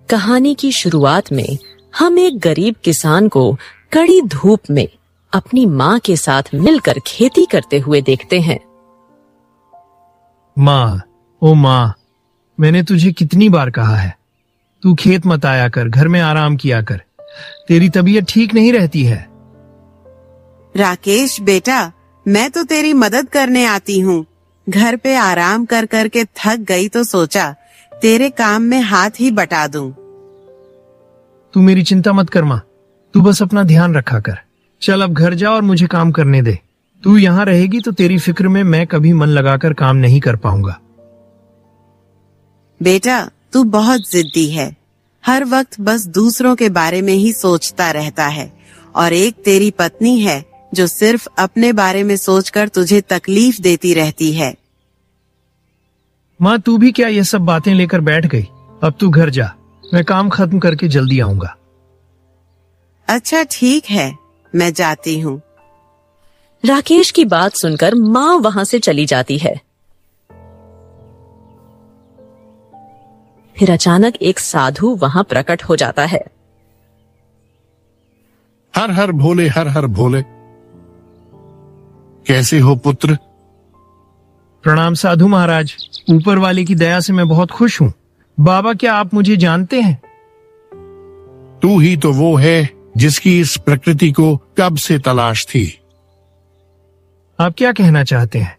कहानी की शुरुआत में हम एक गरीब किसान को कड़ी धूप में अपनी माँ के साथ मिलकर खेती करते हुए देखते हैं। माँ, ओ माँ, मैंने तुझे कितनी बार कहा है, तू खेत मत आया कर, घर में आराम किया कर, तेरी तबीयत ठीक नहीं रहती है। राकेश बेटा, मैं तो तेरी मदद करने आती हूँ। घर पे आराम कर कर के थक गई तो सोचा तेरे काम में हाथ ही बटा दूं। तू मेरी चिंता मत कर माँ, तू बस अपना ध्यान रखा कर। चल अब घर जा और मुझे काम करने दे। तू यहाँ रहेगी तो तेरी फिक्र में मैं कभी मन लगाकर काम नहीं कर पाऊंगा। बेटा, तू बहुत जिद्दी है, हर वक्त बस दूसरों के बारे में ही सोचता रहता है, और एक तेरी पत्नी है जो सिर्फ अपने बारे में सोचकर तुझे तकलीफ देती रहती है। माँ, तू भी क्या ये सब बातें लेकर बैठ गई? अब तू घर जा, मैं काम खत्म करके जल्दी आऊंगा। अच्छा ठीक है, मैं जाती हूँ। राकेश की बात सुनकर माँ वहां से चली जाती है। फिर अचानक एक साधु वहां प्रकट हो जाता है। हर हर भोले, हर हर भोले। कैसे हो पुत्र? प्रणाम साधु महाराज, ऊपर वाले की दया से मैं बहुत खुश हूँ। बाबा, क्या आप मुझे जानते हैं? तू ही तो वो है जिसकी इस प्रकृति को कब से तलाश थी। आप क्या कहना चाहते हैं?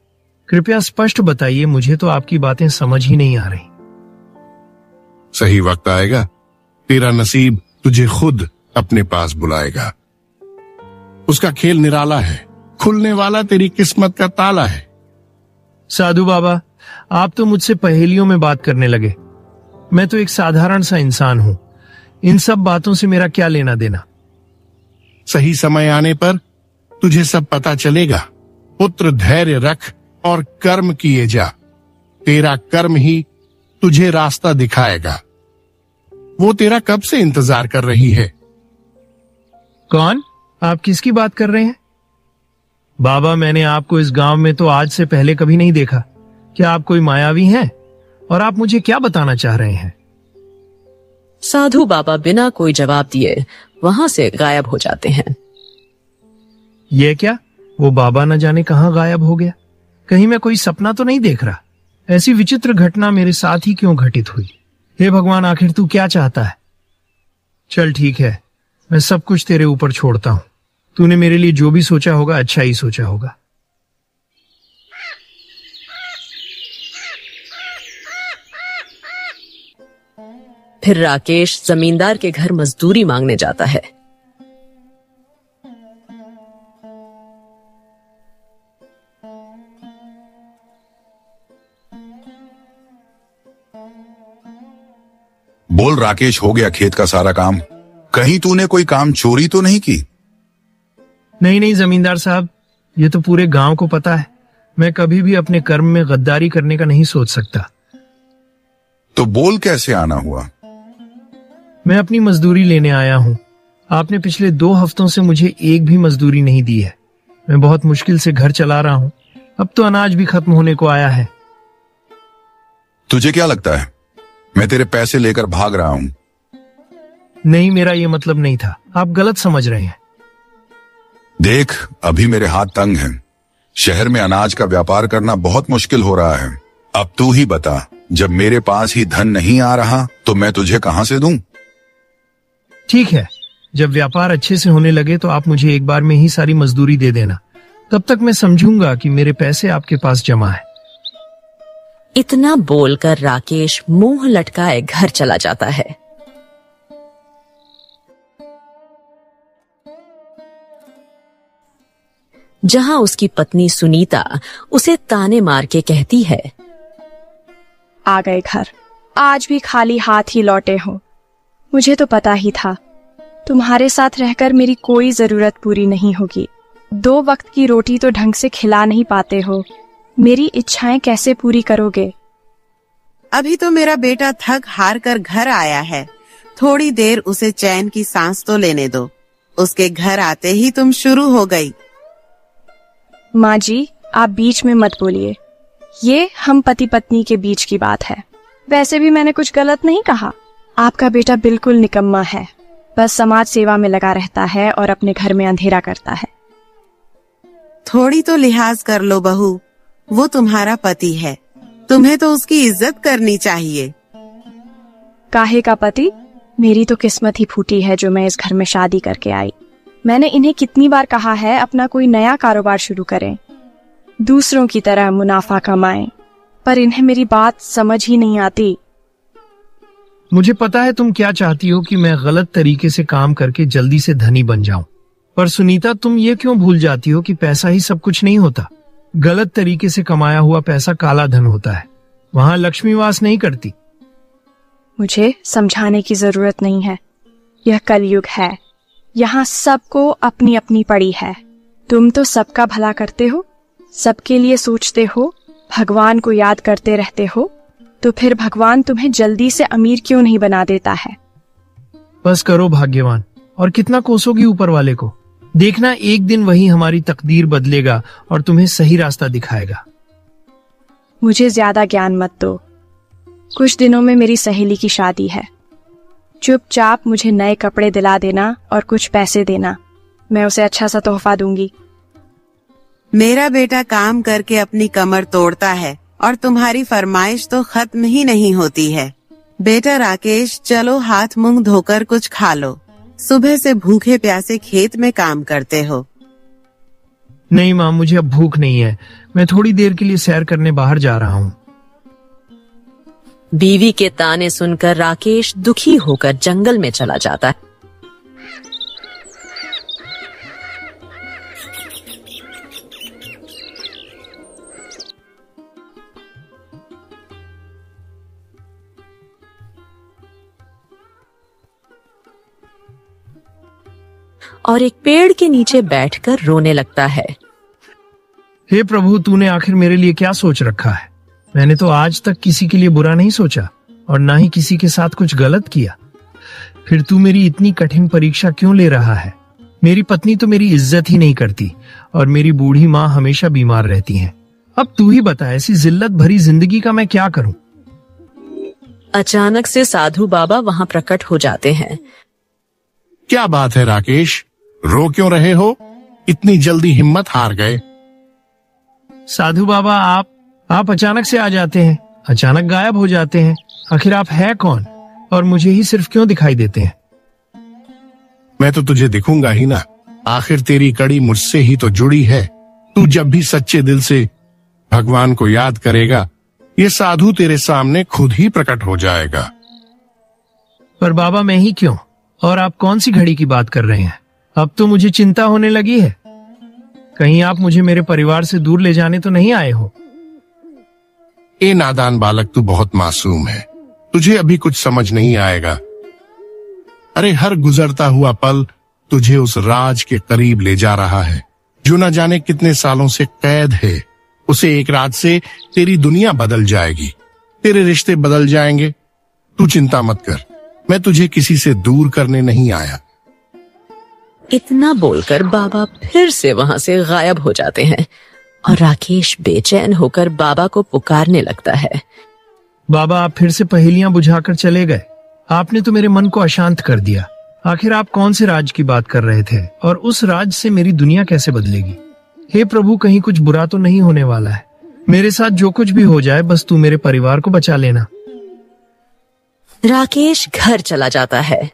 कृपया स्पष्ट बताइए, मुझे तो आपकी बातें समझ ही नहीं आ रही। सही वक्त आएगा, तेरा नसीब तुझे खुद अपने पास बुलाएगा। उसका खेल निराला है, खुलने वाला तेरी किस्मत का ताला है। साधु बाबा, आप तो मुझसे पहेलियों में बात करने लगे। मैं तो एक साधारण सा इंसान हूँ, इन सब बातों से मेरा क्या लेना देना। सही समय आने पर तुझे सब पता चलेगा। पुत्र, धैर्य रख और कर्म किए जा। तेरा कर्म ही तुझे रास्ता दिखाएगा। वो तेरा कब से इंतजार कर रही है। कौन? आप किसकी बात कर रहे हैं? बाबा, मैंने आपको इस गांव में तो आज से पहले कभी नहीं देखा। क्या आप कोई मायावी हैं? और आप मुझे क्या बताना चाह रहे हैं? साधु बाबा बिना कोई जवाब दिए वहां से गायब हो जाते हैं। ये क्या? वो बाबा न जाने कहां गायब हो गया। कहीं मैं कोई सपना तो नहीं देख रहा। ऐसी विचित्र घटना मेरे साथ ही क्यों घटित हुई? हे भगवान, आखिर तू क्या चाहता है? चल ठीक है, मैं सब कुछ तेरे ऊपर छोड़ता हूं। तूने मेरे लिए जो भी सोचा होगा अच्छा ही सोचा होगा। फिर राकेश जमींदार के घर मजदूरी मांगने जाता है। बोल राकेश, हो गया खेत का सारा काम? कहीं तूने कोई काम चोरी तो नहीं की? नहीं नहीं जमींदार साहब, ये तो पूरे गांव को पता है। मैं कभी भी अपने कर्म में गद्दारी करने का नहीं सोच सकता। तो बोल कैसे आना हुआ? मैं अपनी मजदूरी लेने आया हूँ। आपने पिछले 2 हफ्तों से मुझे एक भी मजदूरी नहीं दी है। मैं बहुत मुश्किल से घर चला रहा हूँ। अब तो अनाज भी खत्म होने को आया है। तुझे क्या लगता है मैं तेरे पैसे लेकर भाग रहा हूँ? नहीं, मेरा ये मतलब नहीं था। आप गलत समझ रहे हैं। देख, अभी मेरे हाथ तंग हैं। शहर में अनाज का व्यापार करना बहुत मुश्किल हो रहा है। अब तू ही बता, जब मेरे पास ही धन नहीं आ रहा तो मैं तुझे कहां से दूं? ठीक है, जब व्यापार अच्छे से होने लगे तो आप मुझे एक बार में ही सारी मजदूरी दे देना। तब तक मैं समझूंगा कि मेरे पैसे आपके पास जमा है। इतना बोलकर राकेश मुंह लटकाए घर चला जाता है। जहां उसकी पत्नी सुनीता उसे ताने मार के कहती है, आ गए घर, आज भी खाली हाथ ही लौटे हो। मुझे तो पता ही था तुम्हारे साथ रहकर मेरी कोई जरूरत पूरी नहीं होगी। 2 वक्त की रोटी तो ढंग से खिला नहीं पाते हो, मेरी इच्छाएं कैसे पूरी करोगे? अभी तो मेरा बेटा थक हार कर घर आया है, थोड़ी देर उसे चैन की सांस तो लेने दो। उसके घर आते ही तुम शुरू हो गई। माँ जी, आप बीच में मत बोलिए। ये हम पति पत्नी के बीच की बात है। वैसे भी मैंने कुछ गलत नहीं कहा। आपका बेटा बिल्कुल निकम्मा है, बस समाज सेवा में लगा रहता है और अपने घर में अंधेरा करता है। थोड़ी तो लिहाज कर लो बहू, वो तुम्हारा पति है, तुम्हें तो उसकी इज्जत करनी चाहिए। काहे का पति? मेरी तो किस्मत ही फूटी है जो मैं इस घर में शादी करके आई। मैंने इन्हें कितनी बार कहा है अपना कोई नया कारोबार शुरू करें, दूसरों की तरह मुनाफा कमाएं, पर इन्हें मेरी बात समझ ही नहीं आती। मुझे पता है तुम क्या चाहती हो कि मैं गलत तरीके से काम करके जल्दी से धनी बन जाऊं, पर सुनीता तुम ये क्यों भूल जाती हो कि पैसा ही सब कुछ नहीं होता। गलत तरीके से कमाया हुआ पैसा काला धन होता है, वहां लक्ष्मी वास नहीं करती। मुझे समझाने की जरूरत नहीं है, यह कलयुग है, यहाँ सबको अपनी अपनी पड़ी है। तुम तो सबका भला करते हो, सबके लिए सोचते हो, भगवान को याद करते रहते हो, तो फिर भगवान तुम्हें जल्दी से अमीर क्यों नहीं बना देता है? बस करो भाग्यवान, और कितना कोसोगी ऊपर वाले को। देखना एक दिन वही हमारी तकदीर बदलेगा और तुम्हें सही रास्ता दिखाएगा। मुझे ज्यादा ज्ञान मत दो। कुछ दिनों में मेरी सहेली की शादी है, चुपचाप मुझे नए कपड़े दिला देना और कुछ पैसे देना, मैं उसे अच्छा सा तोहफा दूंगी। मेरा बेटा काम करके अपनी कमर तोड़ता है और तुम्हारी फरमाइश तो खत्म ही नहीं होती है। बेटा राकेश, चलो हाथ मुंह धोकर कुछ खा लो, सुबह से भूखे प्यासे खेत में काम करते हो। नहीं माँ, मुझे अब भूख नहीं है, मैं थोड़ी देर के लिए सैर करने बाहर जा रहा हूँ। बीवी के ताने सुनकर राकेश दुखी होकर जंगल में चला जाता है। और एक पेड़ के नीचे बैठकर रोने लगता है। हे प्रभु, तूने आखिर मेरे लिए क्या सोच रखा है? मैंने तो आज तक किसी के लिए बुरा नहीं सोचा और ना ही किसी के साथ कुछ गलत किया, फिर तू मेरी इतनी कठिन परीक्षा क्यों ले रहा है? मेरी पत्नी तो मेरी इज्जत ही नहीं करती और मेरी बूढ़ी माँ हमेशा बीमार रहती है। अब तू ही बता, ऐसी जिल्लत भरी जिंदगी का मैं क्या करूं? अचानक से साधु बाबा वहां प्रकट हो जाते हैं। क्या बात है राकेश, रो क्यों रहे हो? इतनी जल्दी हिम्मत हार गए? साधु बाबा, आप अचानक से आ जाते हैं, अचानक गायब हो जाते हैं। आखिर आप है कौन और मुझे ही सिर्फ क्यों दिखाई देते हैं? मैं तो तुझे दिखूंगा ही ना, आखिर तेरी कड़ी मुझसे ही तो जुड़ी है। तू जब भी सच्चे दिल से भगवान को याद करेगा, ये साधु तेरे सामने खुद ही प्रकट हो जाएगा। पर बाबा, मैं ही क्यों? और आप कौन सी घड़ी की बात कर रहे हैं? अब तो मुझे चिंता होने लगी है, कहीं आप मुझे मेरे परिवार से दूर ले जाने तो नहीं आए हो? ए नादान बालक, तू बहुत मासूम है, तुझे अभी कुछ समझ नहीं आएगा। अरे हर गुजरता हुआ पल तुझे उस राज के करीब ले जा रहा है जो न जाने कितने सालों से कैद है। उसे एक रात से तेरी दुनिया बदल जाएगी, तेरे रिश्ते बदल जाएंगे। तू चिंता मत कर, मैं तुझे किसी से दूर करने नहीं आया। इतना बोलकर बाबा फिर से वहां से गायब हो जाते हैं और राकेश बेचैन होकर बाबा को पुकारने लगता है। बाबा, आप फिर से पहेलियां बुझाकर चले गए। आपने तो मेरे मन को अशांत कर दिया। आखिर आप कौन से राज की बात कर रहे थे और उस राज से मेरी दुनिया कैसे बदलेगी? हे प्रभु, कहीं कुछ बुरा तो नहीं होने वाला है? मेरे साथ जो कुछ भी हो जाए, बस तू मेरे परिवार को बचा लेना। राकेश घर चला जाता है।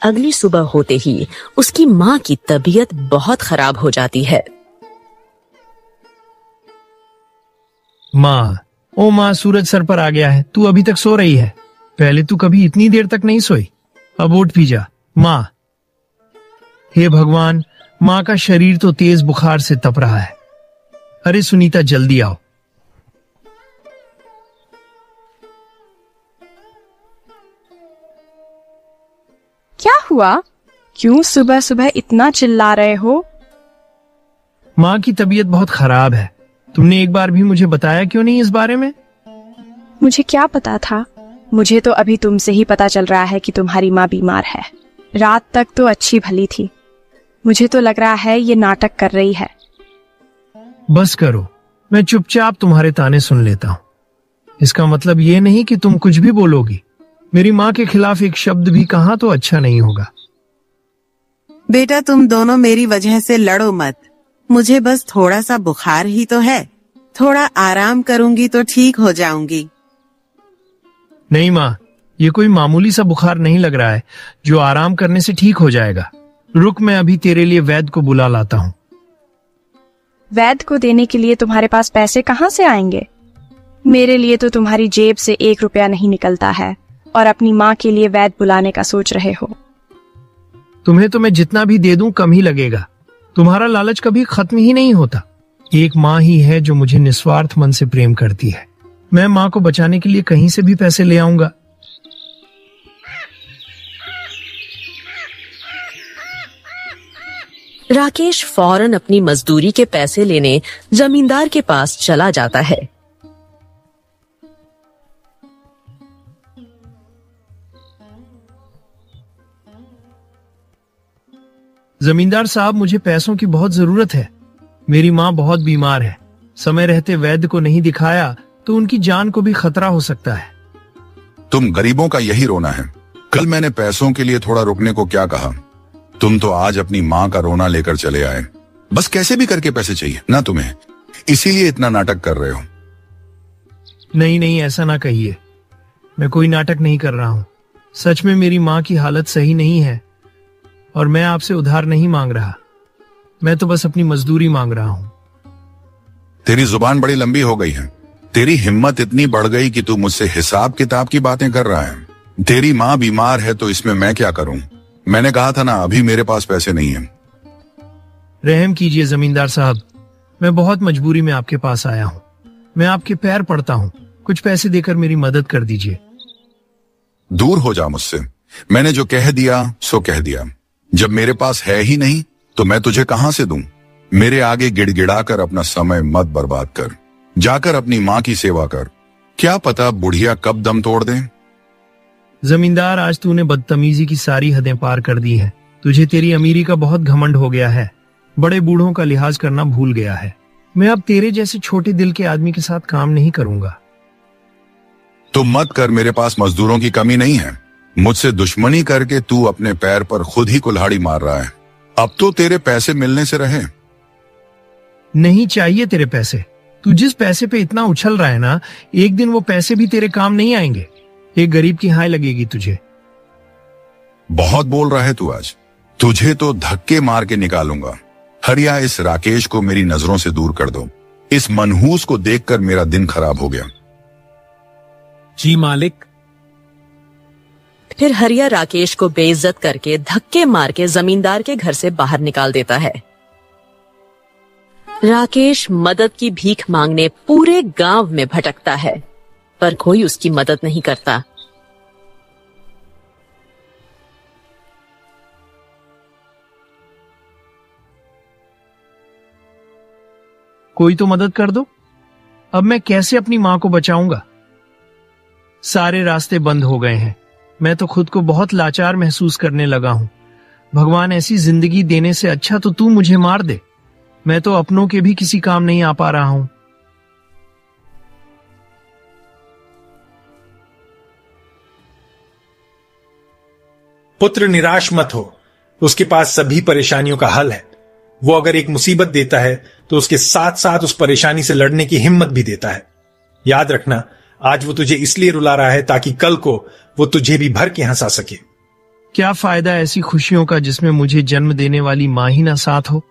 अगली सुबह होते ही उसकी माँ की तबीयत बहुत खराब हो जाती है। माँ, ओ माँ, सूरज सर पर आ गया है, तू अभी तक सो रही है? पहले तू कभी इतनी देर तक नहीं सोई, अब उठ भी जा माँ। हे भगवान, माँ का शरीर तो तेज बुखार से तप रहा है। अरे सुनीता, जल्दी आओ। क्या हुआ? क्यों सुबह सुबह इतना चिल्ला रहे हो? माँ की तबीयत बहुत खराब है। तुमने एक बार भी मुझे बताया क्यों नहीं इस बारे में? मुझे क्या पता था? मुझे तो अभी तुमसे ही पता चल रहा है कि तुम्हारी माँ बीमार है। रात तक तो अच्छी भली थी, मुझे तो लग रहा है ये नाटक कर रही है। बस करो, मैं चुपचाप तुम्हारे ताने सुन लेता हूं। इसका मतलब ये नहीं कि तुम कुछ भी बोलोगी। मेरी माँ के खिलाफ एक शब्द भी कहा तो अच्छा नहीं होगा। बेटा, तुम दोनों मेरी वजह से लड़ो मत। मुझे बस थोड़ा सा बुखार ही तो है। थोड़ा आराम करूंगी तो ठीक हो जाऊंगी। नहीं माँ, ये कोई मामूली सा बुखार नहीं लग रहा है जो आराम करने से ठीक हो जाएगा। रुक, मैं अभी तेरे लिए वैद्य को बुला लाता हूँ। वैद्य को देने के लिए तुम्हारे पास पैसे कहाँ से आएंगे? मेरे लिए तो तुम्हारी जेब से 1 रुपया नहीं निकलता है और अपनी माँ के लिए वैद्य बुलाने का सोच रहे हो। तुम्हें तो मैं जितना भी दे दूं कम ही लगेगा। तुम्हारा लालच कभी खत्म ही नहीं होता। एक माँ ही है जो मुझे निस्वार्थ मन से प्रेम करती है। मैं माँ को बचाने के लिए कहीं से भी पैसे ले आऊंगा। राकेश फौरन अपनी मजदूरी के पैसे लेने जमींदार के पास चला जाता है। जमींदार साहब, मुझे पैसों की बहुत जरूरत है। मेरी माँ बहुत बीमार है। समय रहते वैद्य को नहीं दिखाया तो उनकी जान को भी खतरा हो सकता है। तुम गरीबों का यही रोना है। कल मैंने पैसों के लिए थोड़ा रुकने को क्या कहा? तुम तो आज अपनी माँ का रोना लेकर चले आए। बस कैसे भी करके पैसे चाहिए ना तुम्हें, इसीलिए इतना नाटक कर रहे हो। नहीं नहीं, ऐसा ना कहिए। मैं कोई नाटक नहीं कर रहा हूँ। सच में मेरी माँ की हालत सही नहीं है और मैं आपसे उधार नहीं मांग रहा। मैं तो बस अपनी मजदूरी मांग रहा हूँ। तेरी जुबान बड़ी लंबी हो गई है। तेरी हिम्मत इतनी बढ़ गई कि तू मुझसे हिसाब किताब की बातें कर रहा है। तेरी माँ बीमार है तो इसमें मैं क्या करूं? मैंने कहा था ना, अभी मेरे पास पैसे नहीं है। रहम कीजिए जमींदार साहब, मैं बहुत मजबूरी में आपके पास आया हूँ। मैं आपके पैर पड़ता हूँ, कुछ पैसे देकर मेरी मदद कर दीजिए। दूर हो जा मुझसे। मैंने जो कह दिया सो कह दिया। जब मेरे पास है ही नहीं तो मैं तुझे कहां से दूं? मेरे आगे गिड़गिड़ाकर अपना समय मत बर्बाद कर। जाकर अपनी माँ की सेवा कर। क्या पता बुढ़िया कब दम तोड़ दे। जमींदार, आज तूने बदतमीजी की सारी हदें पार कर दी हैं। तुझे तेरी अमीरी का बहुत घमंड हो गया है। बड़े बूढ़ों का लिहाज करना भूल गया है। मैं अब तेरे जैसे छोटे दिल के आदमी के साथ काम नहीं करूंगा। तुम मत कर, मेरे पास मजदूरों की कमी नहीं है। मुझसे दुश्मनी करके तू अपने पैर पर खुद ही कुल्हाड़ी मार रहा है। अब तो तेरे पैसे मिलने से रहे। नहीं चाहिए तेरे पैसे। तू जिस पैसे पे इतना उछल रहा है ना, एक दिन वो पैसे भी तेरे काम नहीं आएंगे। एक गरीब की हाय लगेगी तुझे। बहुत बोल रहा है तू आज। तुझे तो धक्के मार के निकालूंगा। हरिया, इस राकेश को मेरी नजरों से दूर कर दो। इस मनहूस को देखकर मेरा दिन खराब हो गया। जी मालिक। फिर हरिया राकेश को बेइज्जत करके धक्के मार के जमींदार के घर से बाहर निकाल देता है। राकेश मदद की भीख मांगने पूरे गांव में भटकता है, पर कोई उसकी मदद नहीं करता। कोई तो मदद कर दो। अब मैं कैसे अपनी मां को बचाऊंगा? सारे रास्ते बंद हो गए हैं। मैं तो खुद को बहुत लाचार महसूस करने लगा हूं। भगवान, ऐसी जिंदगी देने से अच्छा तो तू मुझे मार दे। मैं तो अपनों के भी किसी काम नहीं आ पा रहा हूं। पुत्र, निराश मत हो। उसके पास सभी परेशानियों का हल है। वो अगर एक मुसीबत देता है तो उसके साथ साथ उस परेशानी से लड़ने की हिम्मत भी देता है। याद रखना, आज वो तुझे इसलिए रुला रहा है ताकि कल को वो तुझे भी भर के हंसा सके। क्या फायदा ऐसी खुशियों का जिसमें मुझे जन्म देने वाली मां ही ना साथ हो?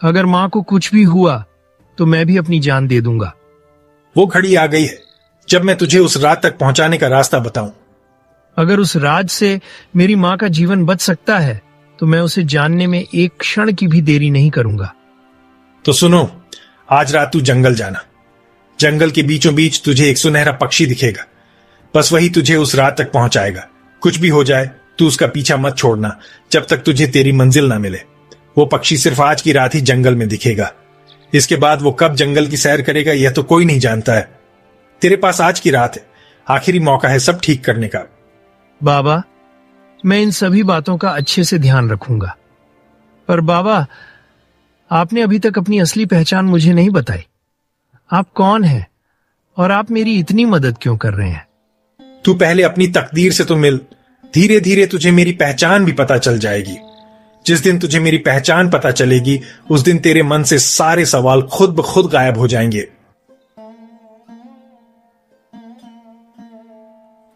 अगर मां को कुछ भी हुआ तो मैं भी अपनी जान दे दूंगा। वो घड़ी आ गई है जब मैं तुझे उस रात तक पहुंचाने का रास्ता बताऊं। अगर उस राज से मेरी मां का जीवन बच सकता है तो मैं उसे जानने में एक क्षण की भी देरी नहीं करूंगा। तो सुनो, आज रात तू जंगल जाना। जंगल के बीचों बीच तुझे एक सुनहरा पक्षी दिखेगा। बस वही तुझे उस रात तक पहुंचाएगा। कुछ भी हो जाए तू उसका पीछा मत छोड़ना जब तक तुझे तेरी मंजिल ना मिले। वो पक्षी सिर्फ आज की रात ही जंगल में दिखेगा। इसके बाद वो कब जंगल की सैर करेगा यह तो कोई नहीं जानता है। तेरे पास आज की रात है, आखिरी मौका है सब ठीक करने का। बाबा, मैं इन सभी बातों का अच्छे से ध्यान रखूंगा। पर बाबा, आपने अभी तक अपनी असली पहचान मुझे नहीं बताई। आप कौन हैं और आप मेरी इतनी मदद क्यों कर रहे हैं? तू पहले अपनी तकदीर से तो मिल, धीरे धीरे तुझे मेरी पहचान भी पता चल जाएगी। जिस दिन तुझे मेरी पहचान पता चलेगी उस दिन तेरे मन से सारे सवाल खुद ब खुद गायब हो जाएंगे।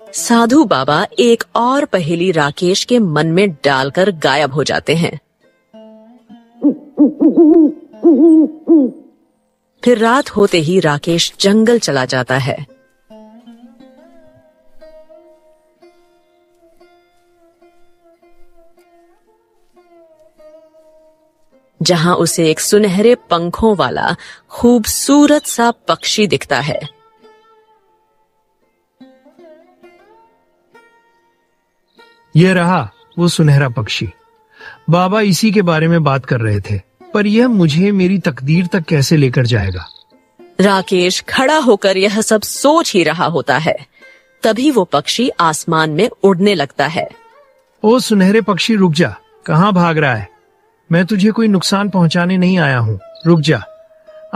साधु बाबा एक और पहेली राकेश के मन में डालकर गायब हो जाते हैं। फिर रात होते ही राकेश जंगल चला जाता है। जहां उसे एक सुनहरे पंखों वाला खूबसूरत सा पक्षी दिखता है। ये रहा वो सुनहरा पक्षी। बाबा इसी के बारे में बात कर रहे थे, पर यह मुझे मेरी तकदीर तक कैसे लेकर जाएगा? राकेश खड़ा होकर यह सब सोच ही रहा होता है। तभी वो पक्षी आसमान में उड़ने लगता है। ओ सुनहरे पक्षी, रुक जा। कहाँ भाग रहा है? मैं तुझे कोई नुकसान पहुंचाने नहीं आया हूँ, रुक जा।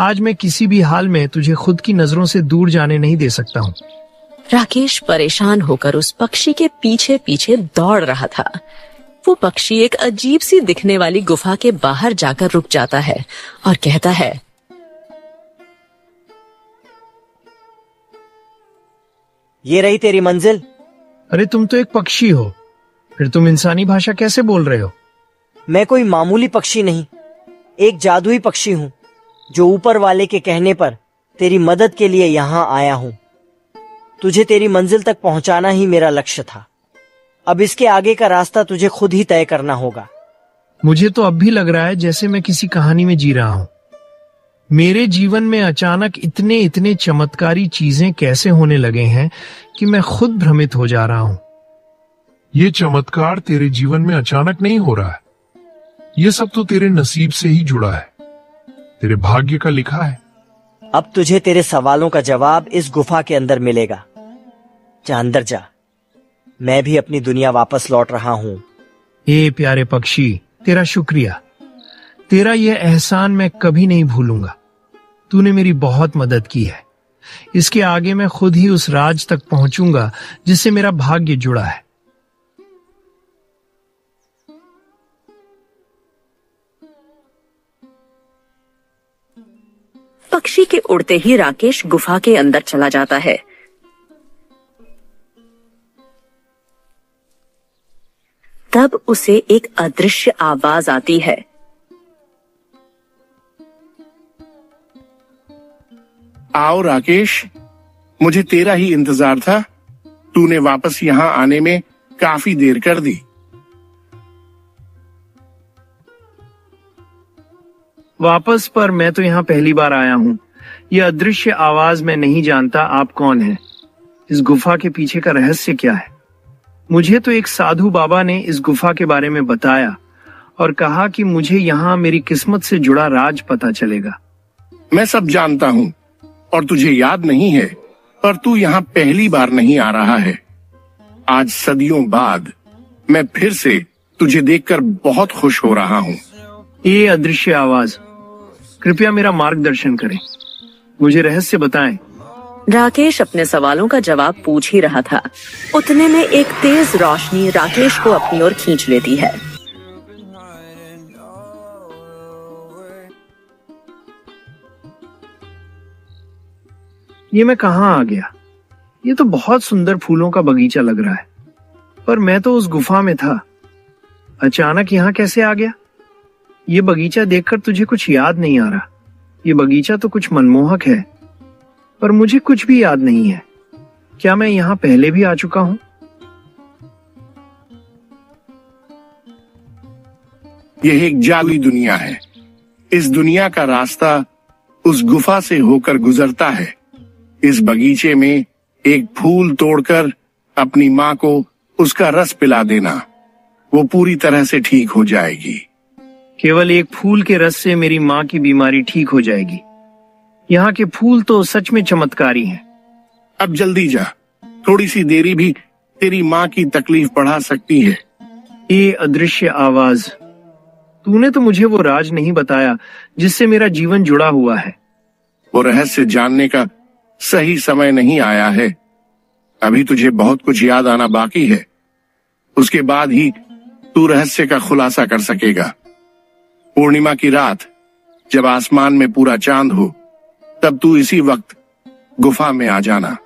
आज मैं किसी भी हाल में तुझे खुद की नजरों से दूर जाने नहीं दे सकता हूँ। राकेश परेशान होकर उस पक्षी के पीछे पीछे दौड़ रहा था। वो पक्षी एक अजीब सी दिखने वाली गुफा के बाहर जाकर रुक जाता है और कहता है, ये रही तेरी मंजिल। अरे तुम तो एक पक्षी हो, फिर तुम इंसानी भाषा कैसे बोल रहे हो? मैं कोई मामूली पक्षी नहीं, एक जादुई पक्षी हूँ जो ऊपर वाले के कहने पर तेरी मदद के लिए यहाँ आया हूँ। तुझे तेरी मंजिल तक पहुंचाना ही मेरा लक्ष्य था। अब इसके आगे का रास्ता तुझे खुद ही तय करना होगा। मुझे तो अब भी लग रहा है जैसे मैं किसी कहानी में जी रहा हूँ। मेरे जीवन में अचानक इतने इतने चमत्कारी चीजें कैसे होने लगे हैं कि मैं खुद भ्रमित हो जा रहा हूँ। ये चमत्कार तेरे जीवन में अचानक नहीं हो रहा है, ये सब तो तेरे नसीब से ही जुड़ा है, तेरे भाग्य का लिखा है। अब तुझे तेरे सवालों का जवाब इस गुफा के अंदर मिलेगा। जा अंदर जा, मैं भी अपनी दुनिया वापस लौट रहा हूँ। ए प्यारे पक्षी, तेरा शुक्रिया। तेरा यह एहसान मैं कभी नहीं भूलूंगा। तूने मेरी बहुत मदद की है। इसके आगे मैं खुद ही उस राज तक पहुंचूंगा जिससे मेरा भाग्य जुड़ा है। पक्षी के उड़ते ही राकेश गुफा के अंदर चला जाता है। तब उसे एक अदृश्य आवाज आती है। आओ राकेश, मुझे तेरा ही इंतजार था। तूने वापस यहाँ आने में काफी देर कर दी। वापस? पर मैं तो यहाँ पहली बार आया हूँ। यह अदृश्य आवाज मैं नहीं जानता आप कौन हैं। इस गुफा के पीछे का रहस्य क्या है? मुझे तो एक साधु बाबा ने इस गुफा के बारे में बताया और कहा कि मुझे यहाँ मेरी किस्मत से जुड़ा राज पता चलेगा। मैं सब जानता हूँ और तुझे याद नहीं है, पर तू यहाँ पहली बार नहीं आ रहा है। आज सदियों बाद मैं फिर से तुझे देखकर बहुत खुश हो रहा हूँ। ये अदृश्य आवाज, कृपया मेरा मार्गदर्शन करें, मुझे रहस्य बताएं। राकेश अपने सवालों का जवाब पूछ ही रहा था, उतने में एक तेज रोशनी राकेश को अपनी ओर खींच लेती है। ये मैं कहाँ आ गया? ये तो बहुत सुंदर फूलों का बगीचा लग रहा है, पर मैं तो उस गुफा में था। अचानक यहाँ कैसे आ गया? ये बगीचा देखकर तुझे कुछ याद नहीं आ रहा? ये बगीचा तो कुछ मनमोहक है, पर मुझे कुछ भी याद नहीं है। क्या मैं यहाँ पहले भी आ चुका हूँ? यह एक जादुई दुनिया है। इस दुनिया का रास्ता उस गुफा से होकर गुजरता है। इस बगीचे में एक फूल तोड़कर अपनी माँ को उसका रस पिला देना, वो पूरी तरह से ठीक हो जाएगी। केवल एक फूल के रस से मेरी माँ की बीमारी ठीक हो जाएगी। यहाँ के फूल तो सच में चमत्कारी हैं। अब जल्दी जा, थोड़ी सी देरी भी तेरी माँ की तकलीफ बढ़ा सकती है। ये अदृश्य आवाज, तूने तो मुझे वो राज नहीं बताया जिससे मेरा जीवन जुड़ा हुआ है। वो रहस्य जानने का सही समय नहीं आया है। अभी तुझे बहुत कुछ याद आना बाकी है। उसके बाद ही तू रहस्य का खुलासा कर सकेगा। पूर्णिमा की रात जब आसमान में पूरा चांद हो, तब तू इसी वक्त गुफा में आ जाना।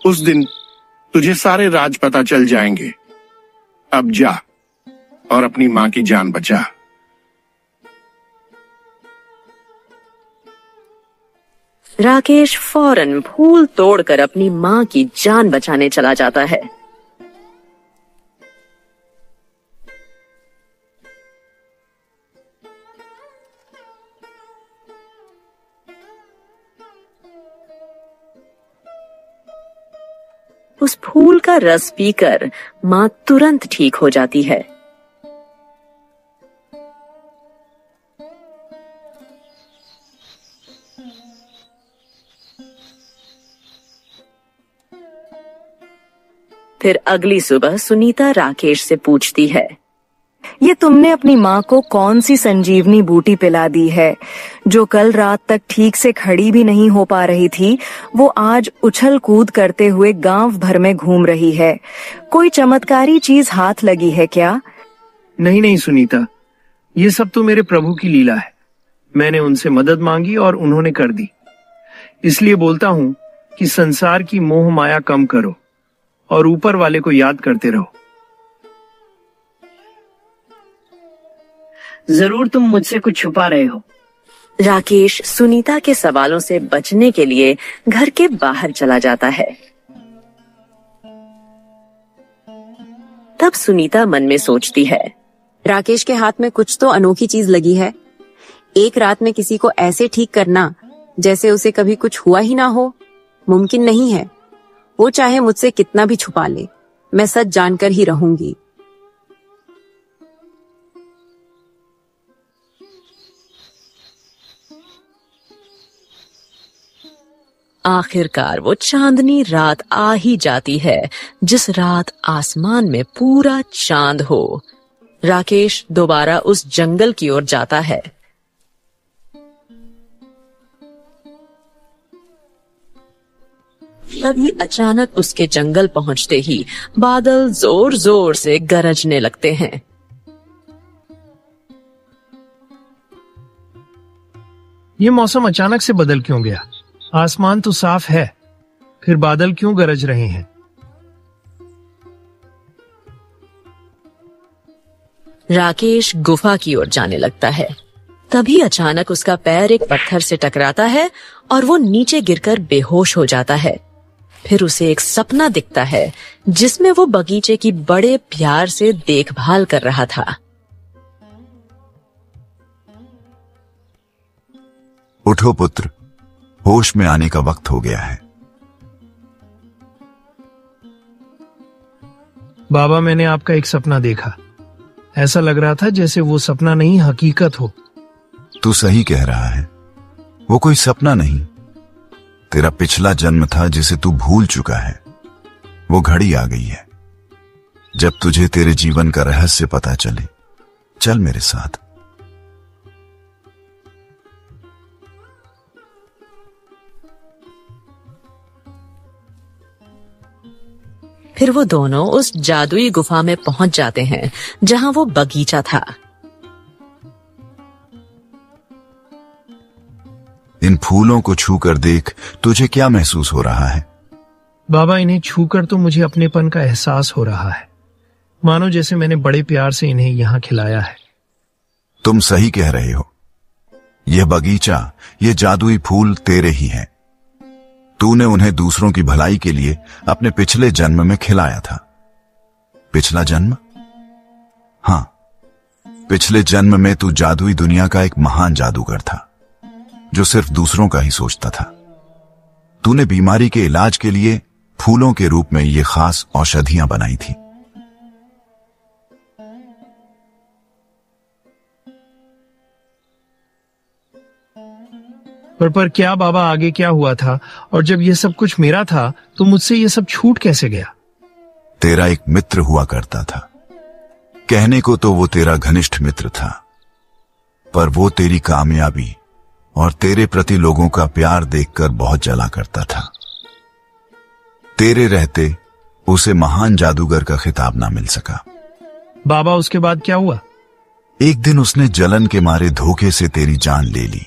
उस दिन तुझे सारे राज पता चल जाएंगे। अब जा और अपनी मां की जान बचा। राकेश फौरन फूल तोड़कर अपनी मां की जान बचाने चला जाता है। उस फूल का रस पीकर मां तुरंत ठीक हो जाती है। फिर अगली सुबह सुनीता राकेश से पूछती है, ये तुमने अपनी माँ को कौन सी संजीवनी बूटी पिला दी है? जो कल रात तक ठीक से खड़ी भी नहीं हो पा रही थी, वो आज उछल कूद करते हुए गांव भर में घूम रही है। कोई चमत्कारी चीज हाथ लगी है क्या? नहीं नहीं सुनीता, ये सब तो मेरे प्रभु की लीला है। मैंने उनसे मदद मांगी और उन्होंने कर दी। इसलिए बोलता हूँ कि संसार की मोह माया कम करो और ऊपर वाले को याद करते रहो। जरूर तुम मुझसे कुछ छुपा रहे हो। राकेश सुनीता के सवालों से बचने के लिए घर के बाहर चला जाता है। तब सुनीता मन में सोचती है, राकेश के हाथ में कुछ तो अनोखी चीज लगी है। एक रात में किसी को ऐसे ठीक करना जैसे उसे कभी कुछ हुआ ही ना हो, मुमकिन नहीं है। वो चाहे मुझसे कितना भी छुपा ले, मैं सच जानकर ही रहूंगी। आखिरकार वो चांदनी रात आ ही जाती है, जिस रात आसमान में पूरा चांद हो। राकेश दोबारा उस जंगल की ओर जाता है। तभी अचानक उसके जंगल पहुंचते ही बादल जोर जोर से गरजने लगते हैं। ये मौसम अचानक से बदल क्यों गया? आसमान तो साफ है, फिर बादल क्यों गरज रहे हैं? राकेश गुफा की ओर जाने लगता है। तभी अचानक उसका पैर एक पत्थर से टकराता है और वो नीचे गिरकर बेहोश हो जाता है। फिर उसे एक सपना दिखता है जिसमें वो बगीचे की बड़े प्यार से देखभाल कर रहा था। उठो पुत्र, होश में आने का वक्त हो गया है। बाबा, मैंने आपका एक सपना देखा। ऐसा लग रहा था जैसे वो सपना नहीं हकीकत हो। तू सही कह रहा है, वो कोई सपना नहीं, तेरा पिछला जन्म था जिसे तू भूल चुका है। वो घड़ी आ गई है जब तुझे तेरे जीवन का रहस्य पता चले। चल मेरे साथ। फिर वो दोनों उस जादुई गुफा में पहुंच जाते हैं जहां वो बगीचा था। इन फूलों को छूकर देख, तुझे क्या महसूस हो रहा है? बाबा, इन्हें छूकर तो मुझे अपनेपन का एहसास हो रहा है, मानो जैसे मैंने बड़े प्यार से इन्हें यहां खिलाया है। तुम सही कह रहे हो। यह बगीचा, ये जादुई फूल तेरे ही हैं। तूने उन्हें दूसरों की भलाई के लिए अपने पिछले जन्म में खिलाया था। पिछला जन्म? हां, पिछले जन्म में तू जादुई दुनिया का एक महान जादूगर था जो सिर्फ दूसरों का ही सोचता था। तूने बीमारी के इलाज के लिए फूलों के रूप में ये खास औषधियां बनाई थी। पर क्या बाबा, आगे क्या हुआ था? और जब ये सब कुछ मेरा था तो मुझसे ये सब छूट कैसे गया? तेरा एक मित्र हुआ करता था। कहने को तो वो तेरा घनिष्ठ मित्र था, पर वो तेरी कामयाबी और तेरे प्रति लोगों का प्यार देखकर बहुत जला करता था। तेरे रहते उसे महान जादूगर का खिताब ना मिल सका। बाबा, उसके बाद क्या हुआ? एक दिन उसने जलन के मारे धोखे से तेरी जान ले ली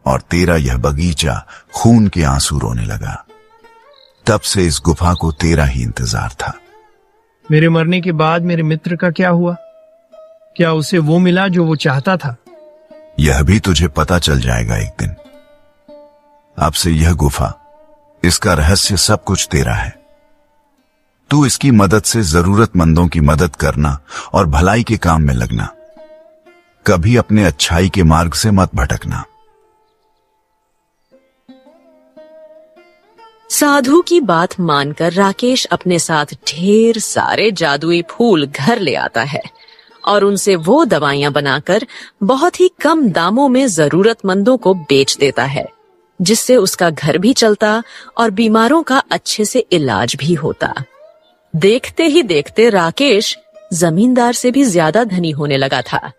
और तेरा यह बगीचा खून के आंसू रोने लगा। तब से इस गुफा को तेरा ही इंतजार था। मेरे मरने के बाद मेरे मित्र का क्या हुआ? क्या उसे वो मिला जो वो चाहता था? यह भी तुझे पता चल जाएगा एक दिन। अब से यह गुफा, इसका रहस्य सब कुछ तेरा है। तू इसकी मदद से जरूरतमंदों की मदद करना और भलाई के काम में लगना। कभी अपने अच्छाई के मार्ग से मत भटकना। साधु की बात मानकर राकेश अपने साथ ढेर सारे जादुई फूल घर ले आता है और उनसे वो दवाइयां बनाकर बहुत ही कम दामों में जरूरतमंदों को बेच देता है, जिससे उसका घर भी चलता और बीमारों का अच्छे से इलाज भी होता। देखते ही देखते राकेश जमींदार से भी ज्यादा धनी होने लगा था।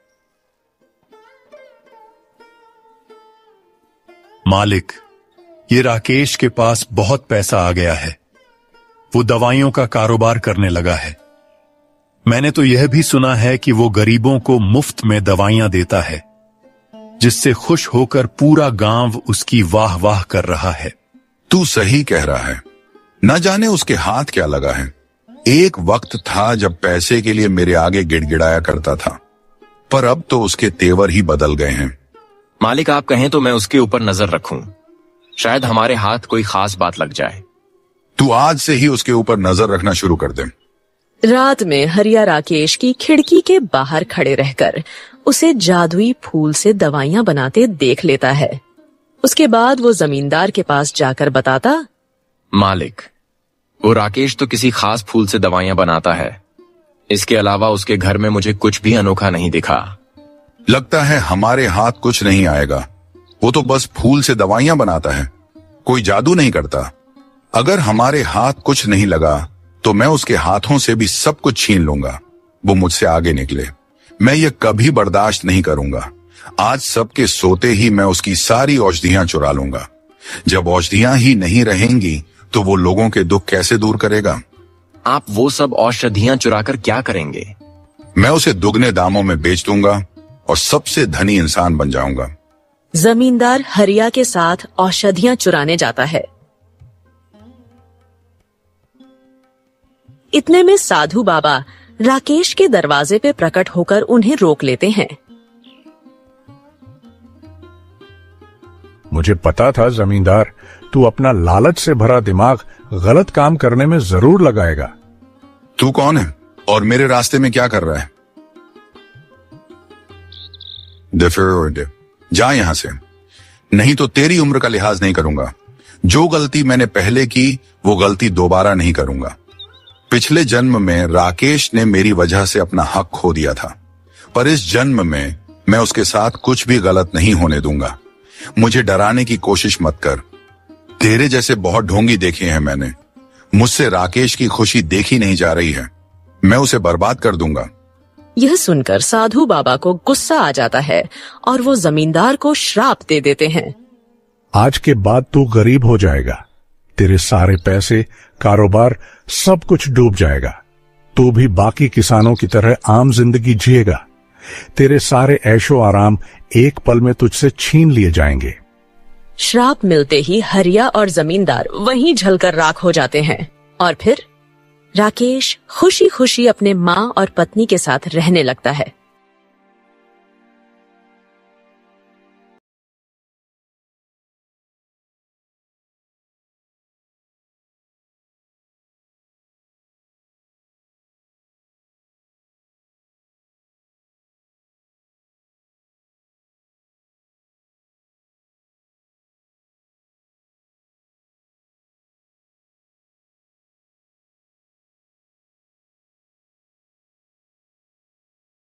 मालिक, ये राकेश के पास बहुत पैसा आ गया है। वो दवाइयों का कारोबार करने लगा है। मैंने तो यह भी सुना है कि वो गरीबों को मुफ्त में दवाइयां देता है, जिससे खुश होकर पूरा गांव उसकी वाह वाह कर रहा है। तू सही कह रहा है। न जाने उसके हाथ क्या लगा है। एक वक्त था जब पैसे के लिए मेरे आगे गिड़गिड़ाया करता था, पर अब तो उसके तेवर ही बदल गए हैं। मालिक, आप कहें तो मैं उसके ऊपर नजर रखूं। शायद हमारे हाथ कोई खास बात लग जाए। तू आज से ही उसके ऊपर नजर रखना शुरू कर दे। रात में हरिया राकेश की खिड़की के बाहर खड़े रहकर उसे जादुई फूल से दवाइयां बनाते देख लेता है। उसके बाद वो जमींदार के पास जाकर बताता, मालिक, वो राकेश तो किसी खास फूल से दवाइयां बनाता है। इसके अलावा उसके घर में मुझे कुछ भी अनोखा नहीं दिखा। लगता है हमारे हाथ कुछ नहीं आएगा। वो तो बस फूल से दवाइयां बनाता है, कोई जादू नहीं करता। अगर हमारे हाथ कुछ नहीं लगा तो मैं उसके हाथों से भी सब कुछ छीन लूंगा। वो मुझसे आगे निकले, मैं ये कभी बर्दाश्त नहीं करूंगा। आज सबके सोते ही मैं उसकी सारी औषधियां चुरा लूंगा। जब औषधियां ही नहीं रहेंगी तो वो लोगों के दुख कैसे दूर करेगा? आप वो सब औषधियां चुराकर क्या करेंगे? मैं उसे दुगने दामों में बेच दूंगा और सबसे धनी इंसान बन जाऊंगा। जमींदार हरिया के साथ औषधियां चुराने जाता है। इतने में साधु बाबा राकेश के दरवाजे पे प्रकट होकर उन्हें रोक लेते हैं। मुझे पता था जमींदार, तू अपना लालच से भरा दिमाग गलत काम करने में जरूर लगाएगा। तू कौन है और मेरे रास्ते में क्या कर रहा है? जा यहां से, नहीं तो तेरी उम्र का लिहाज नहीं करूंगा। जो गलती मैंने पहले की वो गलती दोबारा नहीं करूंगा। पिछले जन्म में राकेश ने मेरी वजह से अपना हक खो दिया था, पर इस जन्म में मैं उसके साथ कुछ भी गलत नहीं होने दूंगा। मुझे डराने की कोशिश मत कर। तेरे जैसे बहुत ढोंगी देखे हैं मैंने। मुझसे राकेश की खुशी देखी नहीं जा रही है। मैं उसे बर्बाद कर दूंगा। यह सुनकर साधु बाबा को गुस्सा आ जाता है और वो जमींदार को श्राप दे देते हैं। आज के बाद तू गरीब हो जाएगा। तेरे सारे पैसे, कारोबार, सब कुछ डूब जाएगा। तू भी बाकी किसानों की तरह आम जिंदगी जिएगा। तेरे सारे ऐशो आराम एक पल में तुझसे छीन लिए जाएंगे। श्राप मिलते ही हरिया और जमींदार वहीं जलकर राख हो जाते हैं और फिर राकेश खुशी खुशी अपने माँ और पत्नी के साथ रहने लगता है।